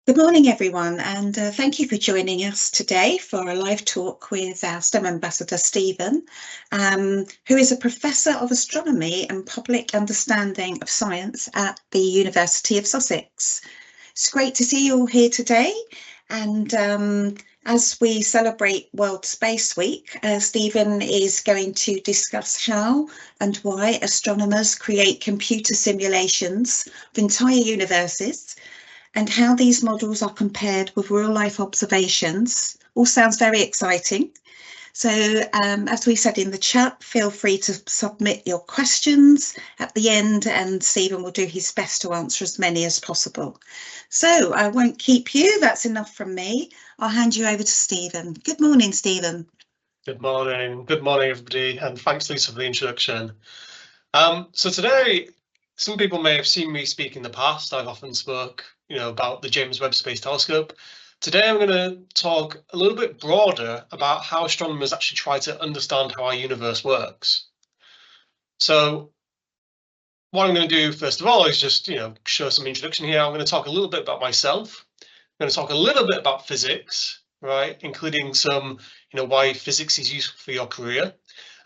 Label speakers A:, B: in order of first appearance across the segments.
A: Good morning, everyone, and thank you for joining us today for a live talk with our STEM Ambassador, Stephen, who is a Professor of Astronomy and Public Understanding of Science at the University of Sussex. It's great to see you all here today, and as we celebrate World Space Week, Stephen is going to discuss how and why astronomers create computer simulations of entire universes, and how these models are compared with real-life observations. All sounds very exciting. So as we said in the chat, feel free to submit your questions at the end, and Stephen will do his best to answer as many as possible. So I won't keep you, that's enough from me. I'll hand you over to Stephen. Good morning, Stephen.
B: Good morning, everybody, and thanks, Lisa, for the introduction. So today, some people may have seen me speak in the past. I've often spoke, about the James Webb Space Telescope. Today, I'm going to talk a little bit broader about how astronomers actually try to understand how our universe works. So what I'm going to do, first of all, is just, show some introduction here. I'm going to talk a little bit about myself. I'm going to talk a little bit about physics, right, including some, why physics is useful for your career.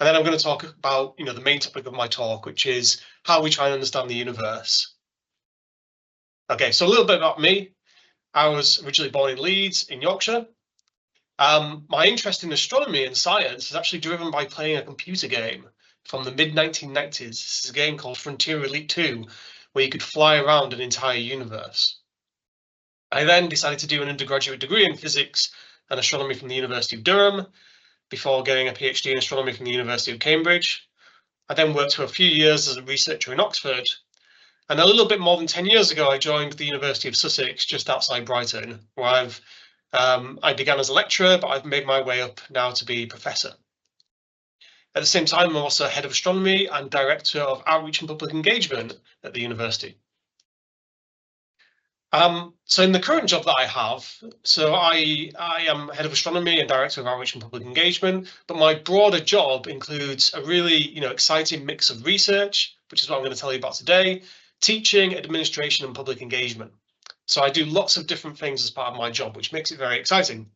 B: And then I'm going to talk about, the main topic of my talk, which is how we try and understand the universe. Okay, so a little bit about me. I was originally born in Leeds in Yorkshire. My interest in astronomy and science is actually driven by playing a computer game from the mid-1990s. This is a game called Frontier Elite 2, where you could fly around an entire universe. I then decided to do an undergraduate degree in physics and astronomy from the University of Durham, before getting a PhD in astronomy from the University of Cambridge. I then worked for a few years as a researcher in Oxford. And a little bit more than 10 years ago, I joined the University of Sussex, just outside Brighton, where I began as a lecturer, but I've made my way up now to be professor. At the same time, I'm also head of astronomy and director of outreach and public engagement at the university. So in the current job that I have, so I am head of astronomy and director of outreach and public engagement, but my broader job includes a really, exciting mix of research, which is what I'm going to tell you about today, teaching, administration, and public engagement. So I do lots of different things as part of my job, which makes it very exciting.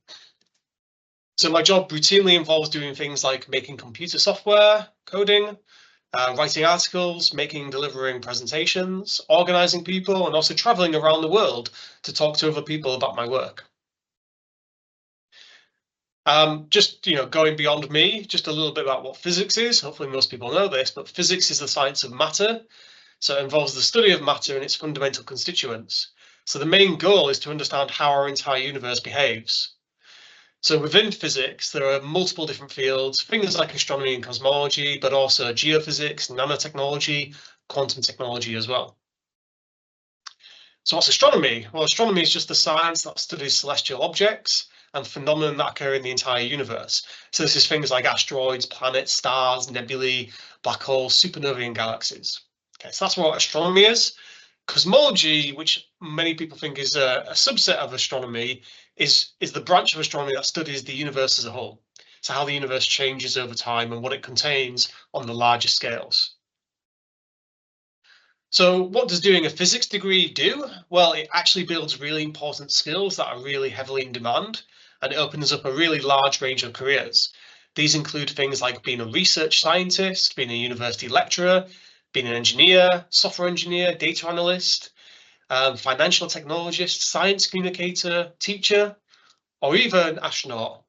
B: So my job routinely involves doing things like making computer software, coding, writing articles, delivering presentations, organizing people, and also traveling around the world to talk to other people about my work. Just, going beyond me, just a little bit about what physics is. Hopefully most people know this, but physics is the science of matter. So it involves the study of matter and its fundamental constituents. So the main goal is to understand how our entire universe behaves. So within physics, there are multiple different fields, things like astronomy and cosmology, but also geophysics, nanotechnology, quantum technology as well. So what's astronomy? Well, astronomy is just the science that studies celestial objects and phenomena that occur in the entire universe. So this is things like asteroids, planets, stars, nebulae, black holes, supernovae, and galaxies. Okay, so that's what astronomy is. Cosmology, which many people think is a subset of astronomy, is the branch of astronomy that studies the universe as a whole. So how the universe changes over time and what it contains on the larger scales. So what does doing a physics degree do? Well, it actually builds really important skills that are really heavily in demand, and it opens up a really large range of careers. These include things like being a research scientist, being a university lecturer, being an engineer, software engineer, data analyst, financial technologist, science communicator, teacher, or even astronaut.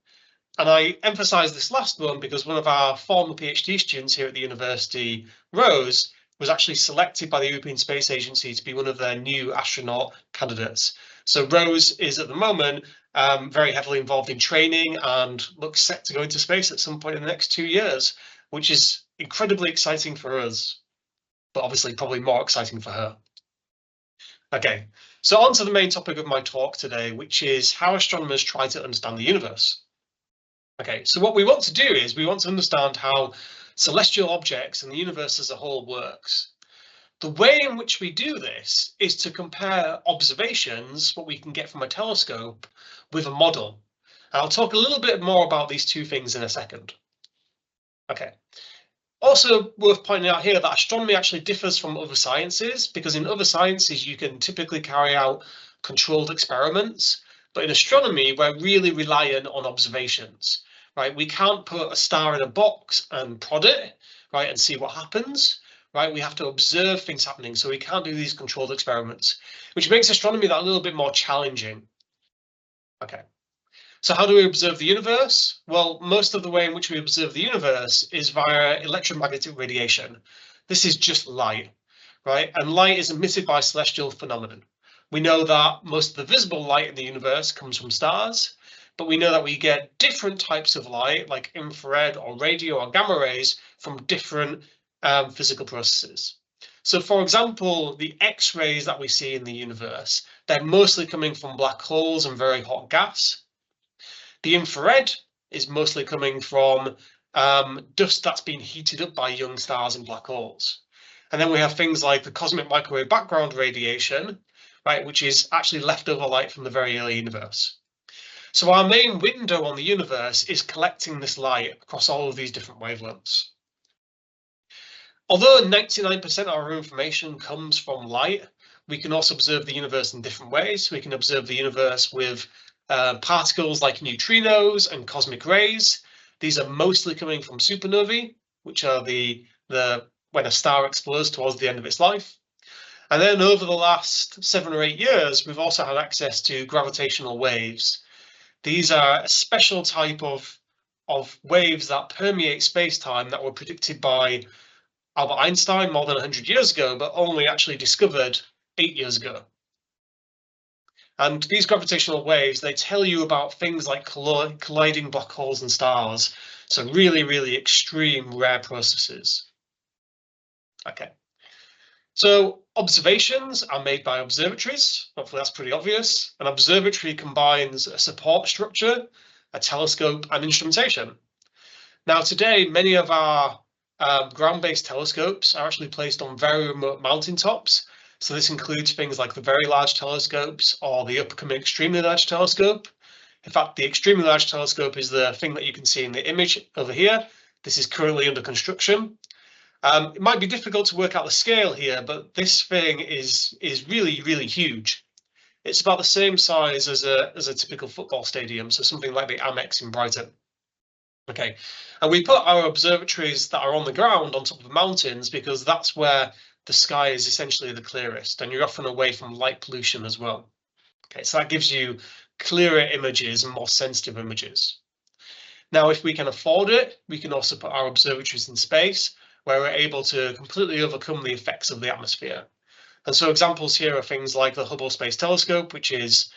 B: And I emphasize this last one because one of our former PhD students here at the university, Rose, was actually selected by the European Space Agency to be one of their new astronaut candidates. So Rose is at the moment very heavily involved in training and looks set to go into space at some point in the next 2 years, which is incredibly exciting for us, but obviously probably more exciting for her. Okay, so on to the main topic of my talk today, which is how astronomers try to understand the universe. Okay, so what we want to do is we want to understand how celestial objects and the universe as a whole works. The way in which we do this is to compare observations, what we can get from a telescope, with a model. And I'll talk a little bit more about these two things in a second. Okay. Also worth pointing out here that astronomy actually differs from other sciences, because in other sciences you can typically carry out controlled experiments. But in astronomy, we're really reliant on observations, right? We can't put a star in a box and prod it, right, and see what happens, right? We have to observe things happening, so we can't do these controlled experiments, which makes astronomy that a little bit more challenging. Okay. So how do we observe the universe? Well, most of the way in which we observe the universe is via electromagnetic radiation. This is just light, right? And light is emitted by celestial phenomenon. We know that most of the visible light in the universe comes from stars, but we know that we get different types of light, like infrared or radio or gamma rays, from different physical processes. So, for example, the X-rays that we see in the universe, they're mostly coming from black holes and very hot gas. The infrared is mostly coming from dust that's been heated up by young stars and black holes. And then we have things like the cosmic microwave background radiation, right, which is actually leftover light from the very early universe. So our main window on the universe is collecting this light across all of these different wavelengths. Although 99% of our information comes from light, we can also observe the universe in different ways. We can observe the universe with particles like neutrinos and cosmic rays. These are mostly coming from supernovae, which are when a star explodes towards the end of its life. And then over the last 7 or 8 years, we've also had access to gravitational waves. These are a special type of waves that permeate space-time that were predicted by Albert Einstein more than 100 years ago, but only actually discovered 8 years ago. And these gravitational waves, they tell you about things like colliding black holes and stars. So really, really extreme, rare processes. Okay. So observations are made by observatories. Hopefully that's pretty obvious. An observatory combines a support structure, a telescope, and instrumentation. Now today, many of our ground-based telescopes are actually placed on very remote mountaintops. So this includes things like the Very Large Telescopes or the upcoming Extremely Large Telescope. In fact, the Extremely Large Telescope is the thing that you can see in the image over here. This is currently under construction. It might be difficult to work out the scale here, but this thing is really, really huge. It's about the same size as a typical football stadium, so something like the Amex in Brighton. Okay, and we put our observatories that are on the ground on top of mountains because that's where the sky is essentially the clearest, and you're often away from light pollution as well. Okay, so that gives you clearer images and more sensitive images. Now, if we can afford it, we can also put our observatories in space where we're able to completely overcome the effects of the atmosphere. And so examples here are things like the Hubble Space Telescope, which is,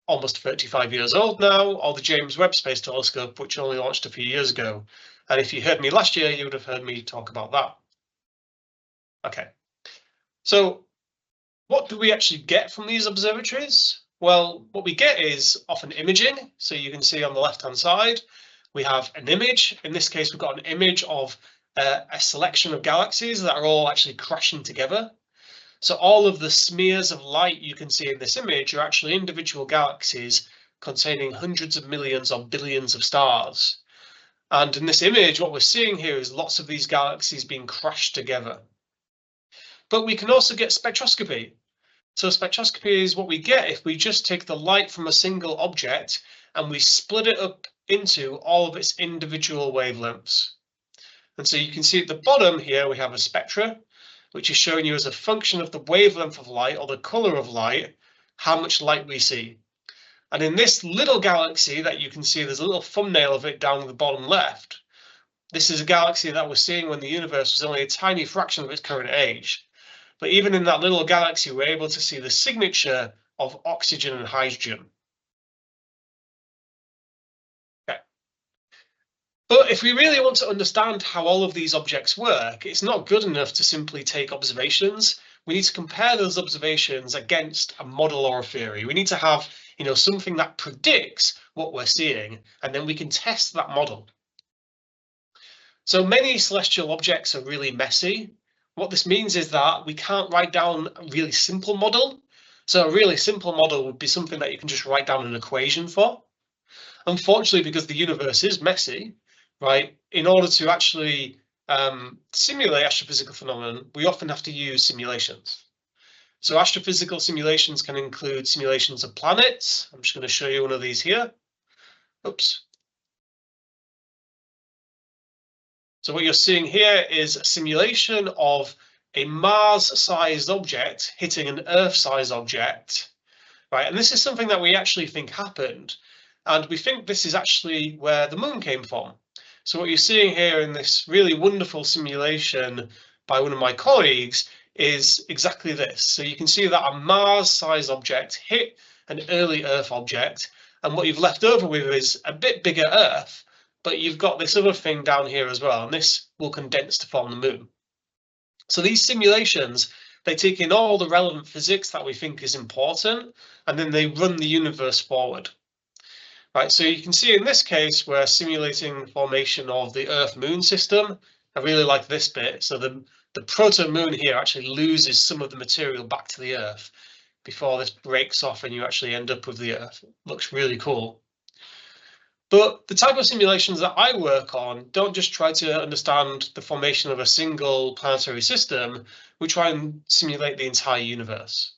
B: almost 35 years old now, or the James Webb Space Telescope, which only launched a few years ago. And if you heard me last year, you would have heard me talk about that. Okay, so what do we actually get from these observatories? Well, what we get is often imaging. So you can see on the left-hand side, we have an image. In this case, we've got an image of a selection of galaxies that are all actually crashing together. So all of the smears of light you can see in this image are actually individual galaxies containing hundreds of millions or billions of stars. And in this image, what we're seeing here is lots of these galaxies being crashed together. But we can also get spectroscopy. So spectroscopy is what we get if we just take the light from a single object and we split it up into all of its individual wavelengths. And so you can see at the bottom here, we have a spectra, which is showing you as a function of the wavelength of light or the color of light, how much light we see. And in this little galaxy that you can see, there's a little thumbnail of it down the bottom left. This is a galaxy that we're seeing when the universe was only a tiny fraction of its current age. But even in that little galaxy, we're able to see the signature of oxygen and hydrogen. Okay. But if we really want to understand how all of these objects work, it's not good enough to simply take observations. We need to compare those observations against a model or a theory. We need to have, something that predicts what we're seeing, and then we can test that model. So many celestial objects are really messy. What this means is that we can't write down a really simple model. So a really simple model would be something that you can just write down an equation for. Unfortunately, because the universe is messy, right, in order to actually simulate astrophysical phenomenon, we often have to use simulations. So astrophysical simulations can include simulations of planets. I'm just going to show you one of these here. Oops. So what you're seeing here is a simulation of a Mars-sized object hitting an Earth-sized object, right? And this is something that we actually think happened. And we think this is actually where the moon came from. So what you're seeing here in this really wonderful simulation by one of my colleagues is exactly this. So you can see that a Mars-sized object hit an early Earth object, and what you've left over with is a bit bigger Earth, but you've got this other thing down here as well, and this will condense to form the moon. So these simulations, they take in all the relevant physics that we think is important, and then they run the universe forward. Right, so you can see in this case, we're simulating the formation of the Earth-Moon system. I really like this bit. So the proto-moon here actually loses some of the material back to the Earth before this breaks off and you actually end up with the Earth. It looks really cool. But the type of simulations that I work on don't just try to understand the formation of a single planetary system. We try and simulate the entire universe.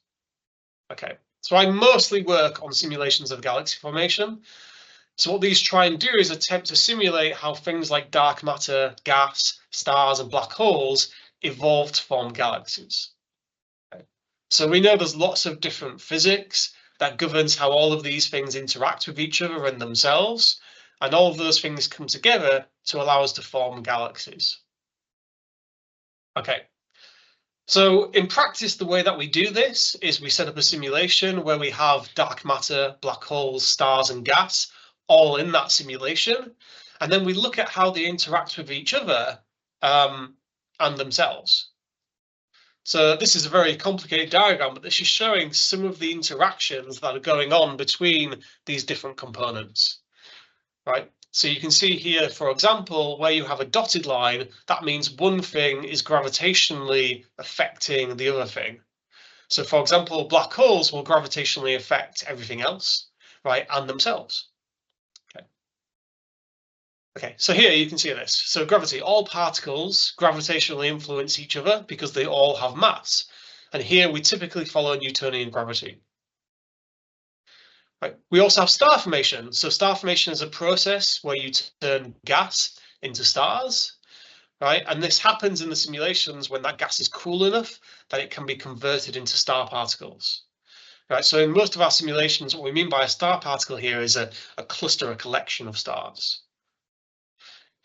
B: Okay, so I mostly work on simulations of galaxy formation. So what these try and do is attempt to simulate how things like dark matter, gas, stars, and black holes evolve to form galaxies. Okay. So we know there's lots of different physics that governs how all of these things interact with each other and themselves, and all of those things come together to allow us to form galaxies. Okay. So in practice, the way that we do this is we set up a simulation where we have dark matter, black holes, stars, and gas all in that simulation. And then we look at how they interact with each other and themselves. So this is a very complicated diagram, but this is showing some of the interactions that are going on between these different components, right? So you can see here, for example, where you have a dotted line, that means one thing is gravitationally affecting the other thing. So for example, black holes will gravitationally affect everything else, right, and themselves. Okay, so here you can see this. So gravity, all particles gravitationally influence each other because they all have mass. And here we typically follow Newtonian gravity. Right. We also have star formation. So star formation is a process where you turn gas into stars, right? And this happens in the simulations when that gas is cool enough that it can be converted into star particles. Right, so in most of our simulations, what we mean by a star particle here is a cluster, a collection of stars.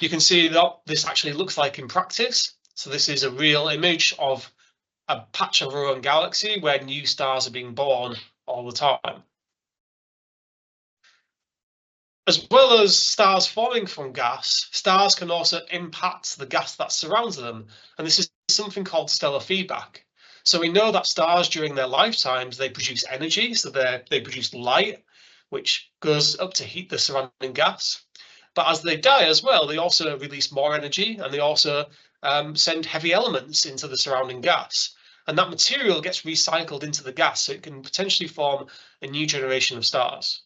B: You can see that this actually looks like in practice. So this is a real image of a patch of our own galaxy where new stars are being born all the time. As well as stars forming from gas, stars can also impact the gas that surrounds them. And this is something called stellar feedback. So we know that stars during their lifetimes, they produce energy. So they produce light, which goes up to heat the surrounding gas. But as they die as well, they also release more energy, and they also send heavy elements into the surrounding gas. And that material gets recycled into the gas, so it can potentially form a new generation of stars.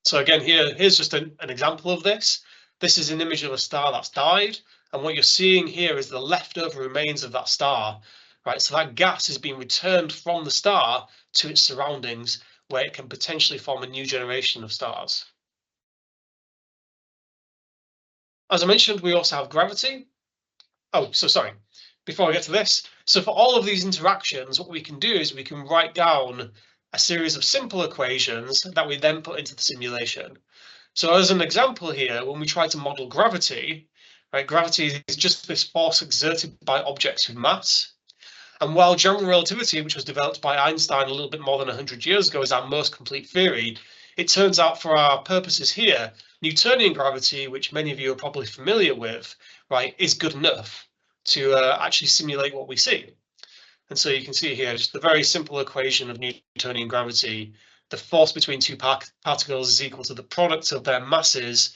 B: So again, here's just an example of this. This is an image of a star that's died. And what you're seeing here is the leftover remains of that star, right? So that gas is being returned from the star to its surroundings, where it can potentially form a new generation of stars. As I mentioned, we also have gravity. Oh, so sorry, before I get to this. So for all of these interactions, what we can do is we can write down a series of simple equations that we then put into the simulation. So as an example here, when we try to model gravity, right, gravity is just this force exerted by objects with mass. And while general relativity, which was developed by Einstein a little bit more than 100 years ago, is our most complete theory, it turns out for our purposes here, Newtonian gravity, which many of you are probably familiar with, right, is good enough to actually simulate what we see. And so you can see here just the very simple equation of Newtonian gravity. The force between two particles is equal to the product of their masses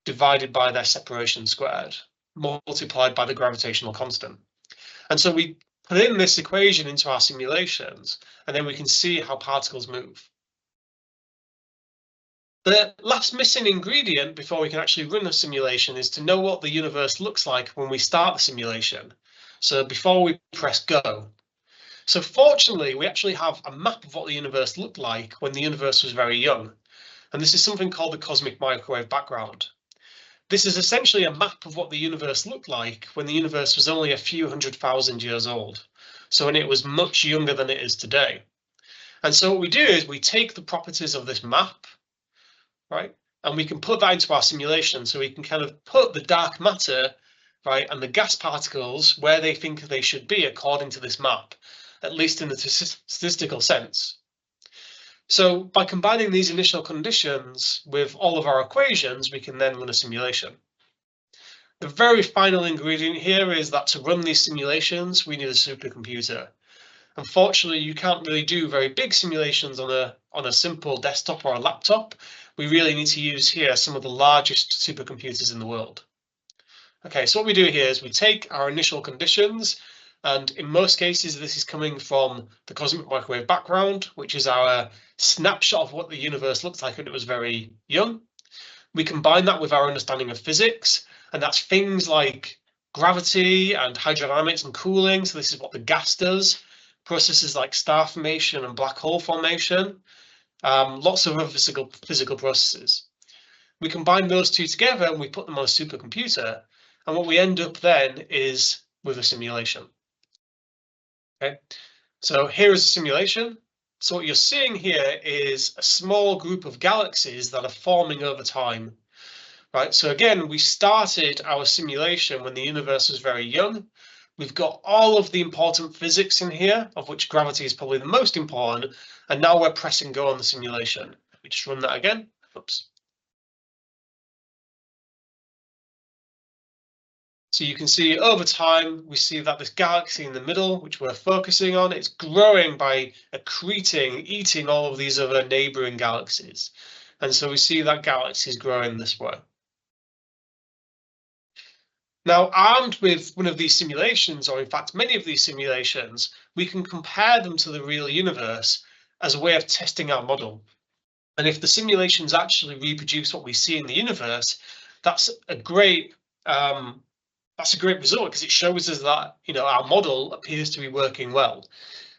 B: divided by their separation squared, multiplied by the gravitational constant. And so we put in this equation into our simulations, and then we can see how particles move. The last missing ingredient before we can actually run a simulation is to know what the universe looks like when we start the simulation. So before we press go. So fortunately, we actually have a map of what the universe looked like when the universe was very young. And this is something called the cosmic microwave background. This is essentially a map of what the universe looked like when the universe was only a few 100,000 years old. So when it was much younger than it is today. And so what we do is we take the properties of this map, right, and we can put that into our simulation. So we can kind of put the dark matter, right, and the gas particles where they think they should be according to this map, at least in the statistical sense. So by combining these initial conditions with all of our equations, we can then run a simulation. The very final ingredient here is that to run these simulations, we need a supercomputer. Unfortunately, you can't really do very big simulations on a simple desktop or a laptop. We really need to use here some of the largest supercomputers in the world. Okay, so what we do here is we take our initial conditions, and in most cases, this is coming from the cosmic microwave background, which is our snapshot of what the universe looked like when it was very young. We combine that with our understanding of physics, and that's things like gravity and hydrodynamics and cooling. So this is what the gas does. Processes like star formation and black hole formation. Lots of other physical processes. We combine those two together and we put them on a supercomputer. And what we end up then is with a simulation. Okay, so here is a simulation. So what you're seeing here is a small group of galaxies that are forming over time. Right, so again, we started our simulation when the universe was very young. We've got all of the important physics in here, of which gravity is probably the most important. And now we're pressing go on the simulation. Let me just run that again. Oops. So you can see over time, we see that this galaxy in the middle, which we're focusing on, it's growing by accreting, eating all of these other neighboring galaxies. And so we see that galaxy is growing this way. Now, armed with one of these simulations, or in fact, many of these simulations, we can compare them to the real universe as a way of testing our model. And if the simulations actually reproduce what we see in the universe, that's a great result, because it shows us that, you know, our model appears to be working well.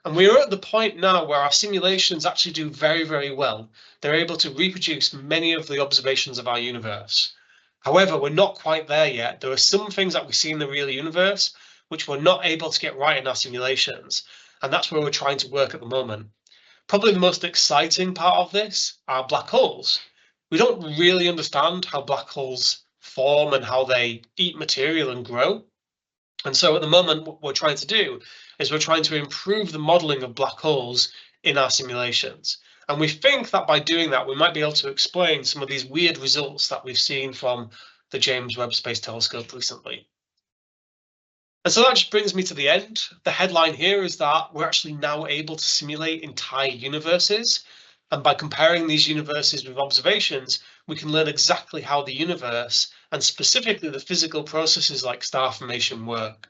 B: And we're at the point now where our simulations actually do very, very well. They're able to reproduce many of the observations of our universe. However, we're not quite there yet. There are some things that we see in the real universe which we're not able to get right in our simulations. And that's where we're trying to work at the moment. Probably the most exciting part of this are black holes. We don't really understand how black holes form and how they eat material and grow. And so at the moment, what we're trying to do is we're trying to improve the modeling of black holes in our simulations. And we think that by doing that, we might be able to explain some of these weird results that we've seen from the James Webb Space Telescope recently. And so that just brings me to the end. The headline here is that we're actually now able to simulate entire universes. And by comparing these universes with observations, we can learn exactly how the universe, and specifically the physical processes like star formation, work.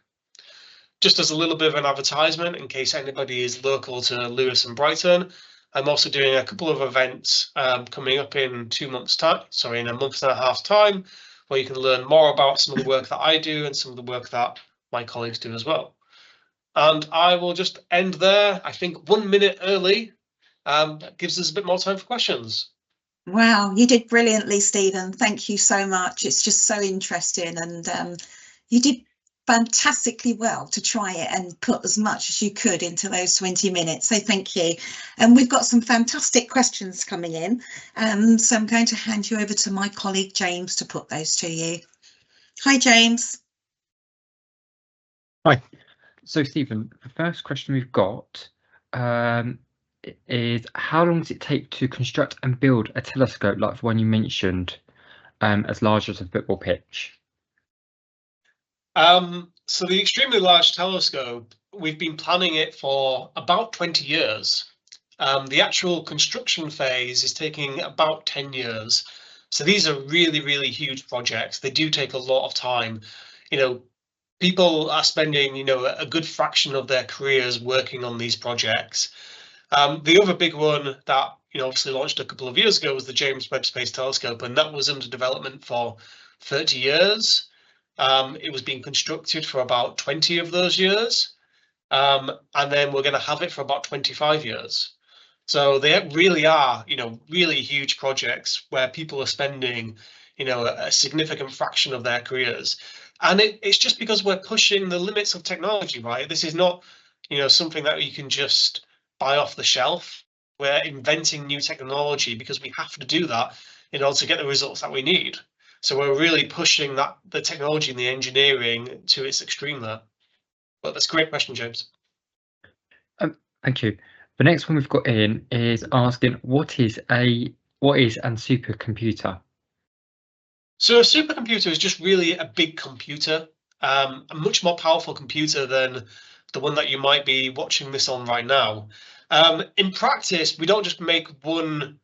B: Just as a little bit of an advertisement, in case anybody is local to Lewis and Brighton, I'm also doing a couple of events coming up in 2 months' time, sorry, in a month and a half time, where you can learn more about some of the work that I do and some of the work that my colleagues do as well. And I will just end there. I think 1 minute early gives us a bit more time for questions.
A: Wow, you did brilliantly, Stephen. Thank you so much. It's just so interesting, and you did fantastically well to try it and put as much as you could into those 20 minutes. So thank you. And we've got some fantastic questions coming in. So I'm going to hand you over to my colleague, James, to put those to you. Hi, James.
C: Hi. So, Stephen, the first question we've got is, how long does it take to construct and build a telescope like the one you mentioned, as large as a football pitch?
B: So the extremely large telescope, we've been planning it for about 20 years. The actual construction phase is taking about 10 years. So these are really, really huge projects. They do take a lot of time. You know, people are spending, you know, a good fraction of their careers working on these projects. The other big one that, you know, obviously launched a couple of years ago was the James Webb Space Telescope, and that was under development for 30 years. It was being constructed for about 20 of those years. and then we're going to have it for about 25 years. So they really are, really huge projects where people are spending, a significant fraction of their careers. And it's just because we're pushing the limits of technology, right? This is not, something that you can just buy off the shelf. We're inventing new technology because we have to do that in order to get the results that we need. So we're really pushing the technology and the engineering to its extreme there. But that's a great question, James.
C: Thank you. The next one we've got in is asking, what is an supercomputer?
B: So a supercomputer is just really a big computer, a much more powerful computer than the one that you might be watching this on right now. In practice, we don't just make one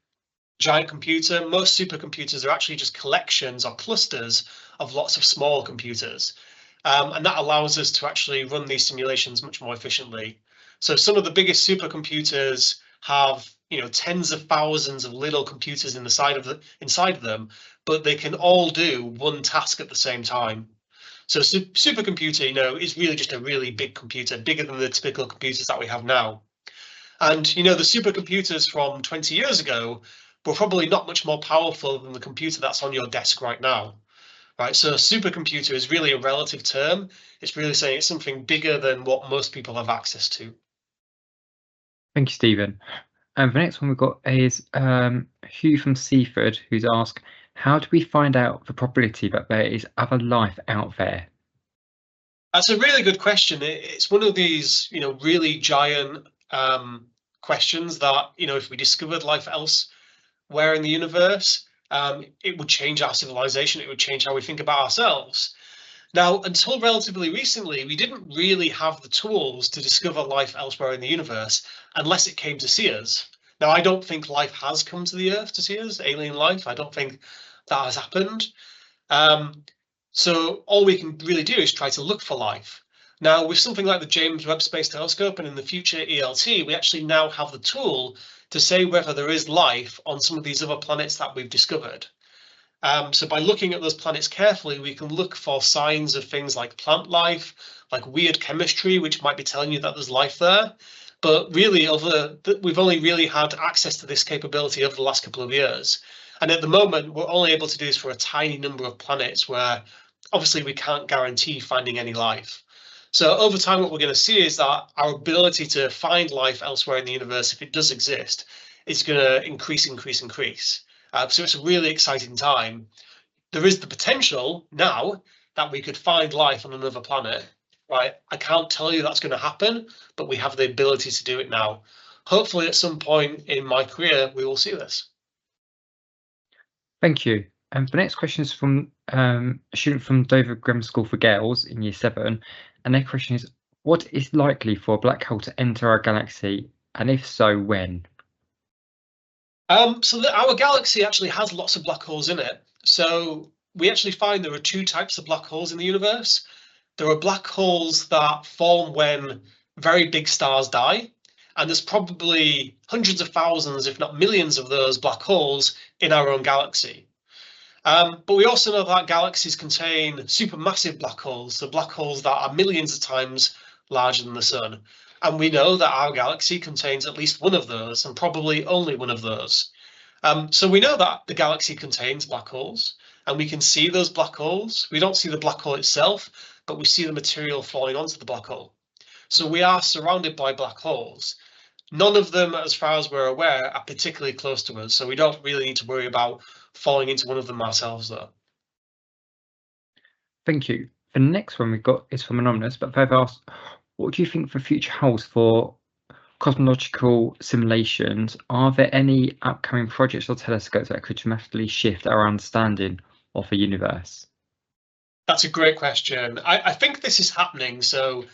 B: giant computer. Most supercomputers are actually just collections or clusters of lots of small computers. And that allows us to actually run these simulations much more efficiently. So some of the biggest supercomputers have, tens of thousands of little computers inside of them, but they can all do one task at the same time. So supercomputer, is really just a really big computer, bigger than the typical computers that we have now. And, the supercomputers from 20 years ago were probably not much more powerful than the computer that's on your desk right now. Right, so a supercomputer is really a relative term. It's really saying it's something bigger than what most people have access to.
C: Thank you, Stephen. And the next one we've got is Hugh from Seaford, who's asked, how do we find out the probability that there is other life out there?
B: That's a really good question. It's one of these, really giant questions that, if we discovered life elsewhere in the universe, it would change our civilization. It would change how we think about ourselves. Now, until relatively recently, we didn't really have the tools to discover life elsewhere in the universe unless it came to see us. Now, I don't think life has come to the Earth to see us, alien life. I don't think that has happened. So all we can really do is try to look for life. Now, with something like the James Webb Space Telescope and in the future ELT, we actually now have the tool to say whether there is life on some of these other planets that we've discovered. So by looking at those planets carefully, we can look for signs of things like plant life, like weird chemistry, which might be telling you that there's life there. But really, we've only really had access to this capability over the last couple of years. And at the moment, we're only able to do this for a tiny number of planets where obviously we can't guarantee finding any life. So over time, what we're going to see is that our ability to find life elsewhere in the universe, if it does exist, is going to increase. So it's a really exciting time. There is the potential now that we could find life on another planet, right? I can't tell you that's going to happen, but we have the ability to do it now. Hopefully at some point in my career, we will see this.
C: Thank you. And the next question is from a student from Dover Grammar School for Girls in Year 7. And their question is, what is likely for a black hole to enter our galaxy? And if so, when?
B: So our galaxy actually has lots of black holes in it. So we actually find there are two types of black holes in the universe. There are black holes that form when very big stars die. And there's probably hundreds of thousands, if not millions of those black holes in our own galaxy. But we also know that galaxies contain supermassive black holes, so black holes that are millions of times larger than the sun. And we know that our galaxy contains at least one of those, and probably only one of those. So we know that the galaxy contains black holes, and we can see those black holes. We don't see the black hole itself, but we see the material falling onto the black hole. So we are surrounded by black holes. None of them, as far as we're aware, are particularly close to us, so we don't really need to worry about falling into one of them ourselves, though.
C: Thank you. The next one we've got is from Anonymous, but they've asked, what do you think the future holds for cosmological simulations? Are there any upcoming projects or telescopes that could dramatically shift our understanding of the universe?
B: That's a great question. I think this is happening. So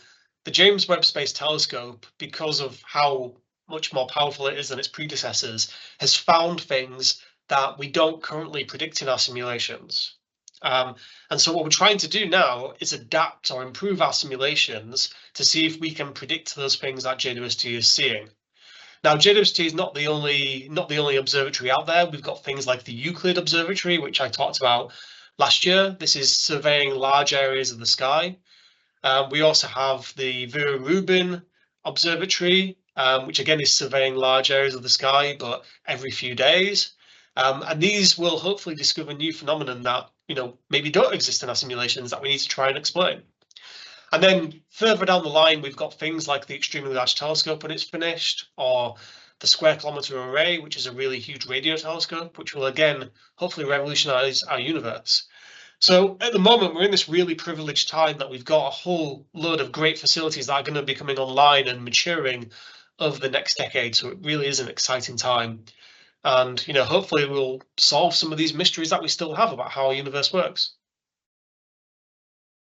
B: the James Webb Space Telescope, because of how much more powerful it is than its predecessors, has found things that we don't currently predict in our simulations. And so what we're trying to do now is adapt or improve our simulations to see if we can predict those things that JWST is seeing. Now, JWST is not the only observatory out there. We've got things like the Euclid Observatory, which I talked about last year. This is surveying large areas of the sky. We also have the Vera Rubin Observatory, which again is surveying large areas of the sky, but every few days. And these will hopefully discover new phenomena that, maybe don't exist in our simulations that we need to try and explain. And then further down the line, we've got things like the Extremely Large Telescope when it's finished, or the Square Kilometre Array, which is a really huge radio telescope, which will again hopefully revolutionize our universe. So at the moment, we're in this really privileged time that we've got a whole load of great facilities that are going to be coming online and maturing over the next decade. So it really is an exciting time. And, hopefully we'll solve some of these mysteries that we still have about how our universe works.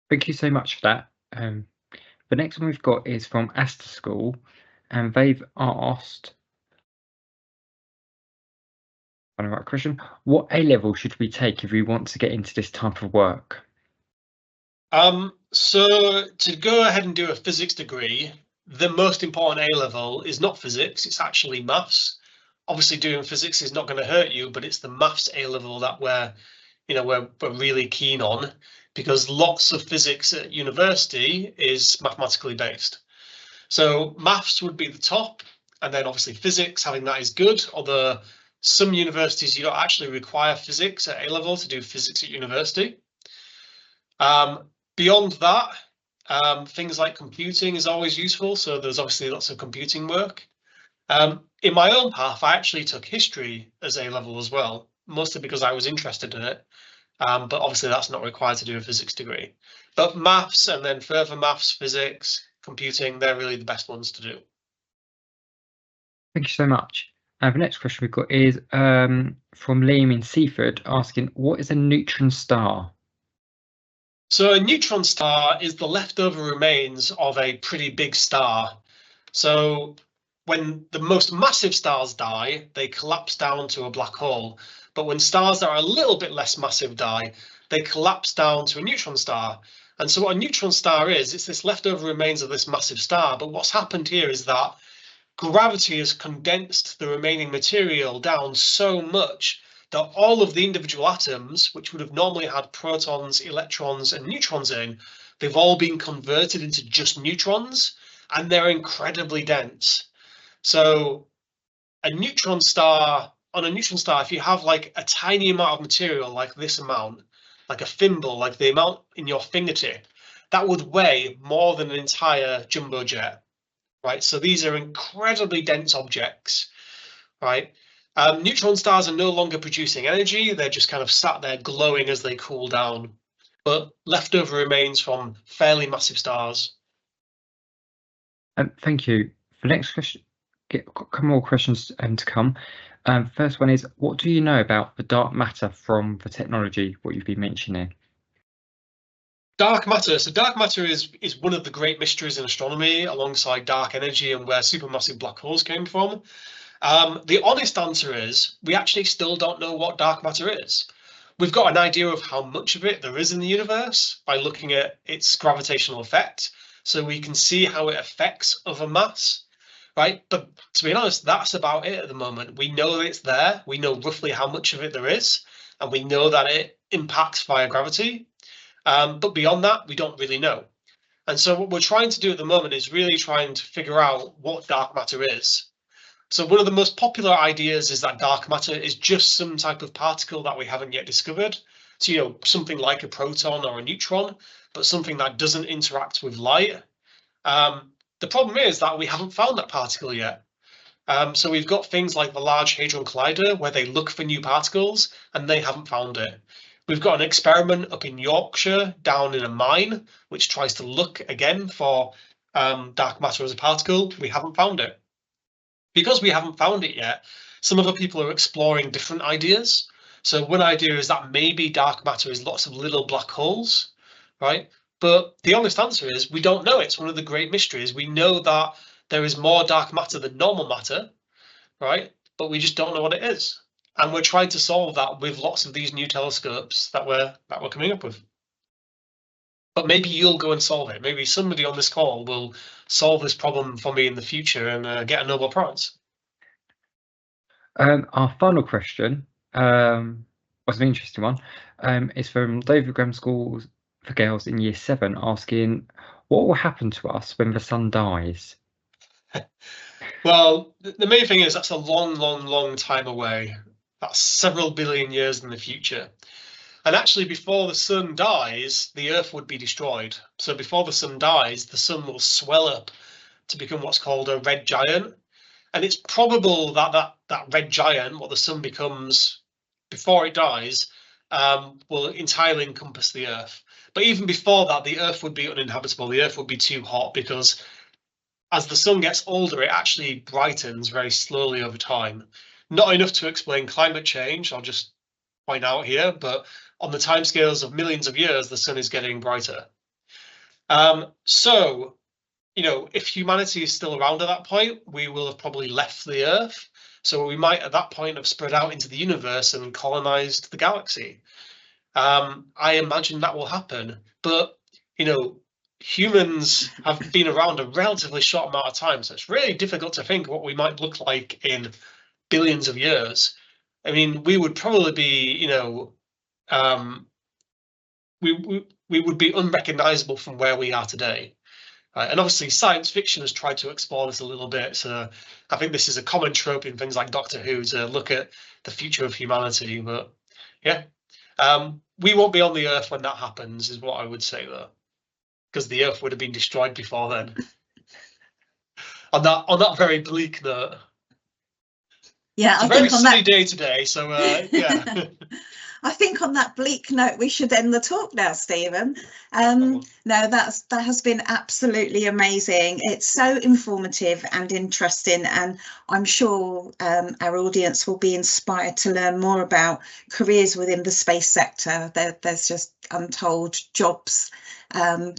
C: Thank you so much for that. The next one we've got is from Astor School, and they've asked, the right question, what A level should we take if we want to get into this type of work?
B: So to go ahead and do a physics degree, the most important A level is not physics, it's actually maths. Obviously doing physics is not going to hurt you, but it's the maths A level that we're really keen on, because lots of physics at university is mathematically based. So maths would be the top, and then obviously physics, having that is good, although some universities you don't actually require physics at A level to do physics at university. Beyond that, things like computing is always useful, so there's obviously lots of computing work. In my own path, I actually took history as A level as well, mostly because I was interested in it. But obviously that's not required to do a physics degree. But maths and then further maths, physics, computing, they're really the best ones to do.
C: Thank you so much. And the next question we've got is from Liam in Seaford, asking, what is a neutron star?
B: So a neutron star is the leftover remains of a pretty big star. So when the most massive stars die, they collapse down to a black hole. But when stars that are a little bit less massive die, they collapse down to a neutron star. And so what a neutron star is, it's this leftover remains of this massive star. But what's happened here is that gravity has condensed the remaining material down so much that all of the individual atoms, which would have normally had protons, electrons, and neutrons in, they've all been converted into just neutrons, and they're incredibly dense. So on a neutron star, if you have like a tiny amount of material, like this amount, like a thimble, like the amount in your fingertip, that would weigh more than an entire jumbo jet, right? So these are incredibly dense objects, right? Neutron stars are no longer producing energy. They're just kind of sat there glowing as they cool down, but leftover remains from fairly massive stars.
C: Thank you. The next question, a couple more questions to come. First one is, what do you know about the dark matter from the technology, what you've been mentioning?
B: Dark matter. So dark matter is one of the great mysteries in astronomy, alongside dark energy and where supermassive black holes came from. The honest answer is we actually still don't know what dark matter is. We've got an idea of how much of it there is in the universe by looking at its gravitational effect, so we can see how it affects other mass, right? But to be honest, that's about it at the moment. We know that it's there, we know roughly how much of it there is, and we know that it impacts via gravity. But beyond that, we don't really know. And so what we're trying to do at the moment is really trying to figure out what dark matter is. So one of the most popular ideas is that dark matter is just some type of particle that we haven't yet discovered. So, something like a proton or a neutron, but something that doesn't interact with light. The problem is that we haven't found that particle yet. So we've got things like the Large Hadron Collider, where they look for new particles and they haven't found it. We've got an experiment up in Yorkshire, down in a mine, which tries to look again for dark matter as a particle. We haven't found it. Because we haven't found it yet, some other people are exploring different ideas. So one idea is that maybe dark matter is lots of little black holes, right? But the honest answer is we don't know. It's one of the great mysteries. We know that there is more dark matter than normal matter, right? But we just don't know what it is. And we're trying to solve that with lots of these new telescopes that we're coming up with. But maybe you'll go and solve it. Maybe somebody on this call will solve this problem for me in the future and get a Nobel Prize.
C: Our final question was an interesting one. It's from David Graham School for Girls in Year 7, asking, What will happen to us when the sun dies?
B: Well, the main thing is that's a long time away. That's several billion years in the future. And actually, before the sun dies, the Earth would be destroyed. So before the sun dies, the sun will swell up to become what's called a red giant. And it's probable that that red giant, what the sun becomes before it dies, will entirely encompass the Earth. But even before that, the Earth would be uninhabitable. The Earth would be too hot because as the sun gets older, it actually brightens very slowly over time. Not enough to explain climate change, I'll just point out here, but on the timescales of millions of years, the sun is getting brighter. So, you know, if humanity is still around at that point, we will have probably left the Earth. So we might at that point have spread out into the universe and colonized the galaxy. I imagine that will happen, but, you know, humans have been around a relatively short amount of time, so it's really difficult to think what we might look like in billions of years. I mean, we would probably be, you know, we would be unrecognizable from where we are today. Right? And obviously science fiction has tried to explore this a little bit. So I think this is a common trope in things like Doctor Who to look at the future of humanity. But yeah, we won't be on the Earth when that happens, is what I would say though, because the Earth would have been destroyed before then. on that very bleak note.
A: Yeah,
B: it's a very sunny day today, so yeah.
A: I think on that bleak note, we should end the talk now, Stephen. No, that has been absolutely amazing. It's so informative and interesting, and I'm sure our audience will be inspired to learn more about careers within the space sector. There's just untold jobs,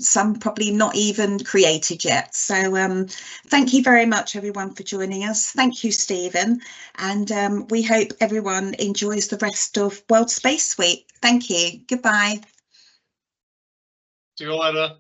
A: some probably not even created yet. So thank you very much, everyone, for joining us. Thank you, Stephen, and we hope everyone enjoys the rest of World Space Week. Thank you. Goodbye.
B: See you later.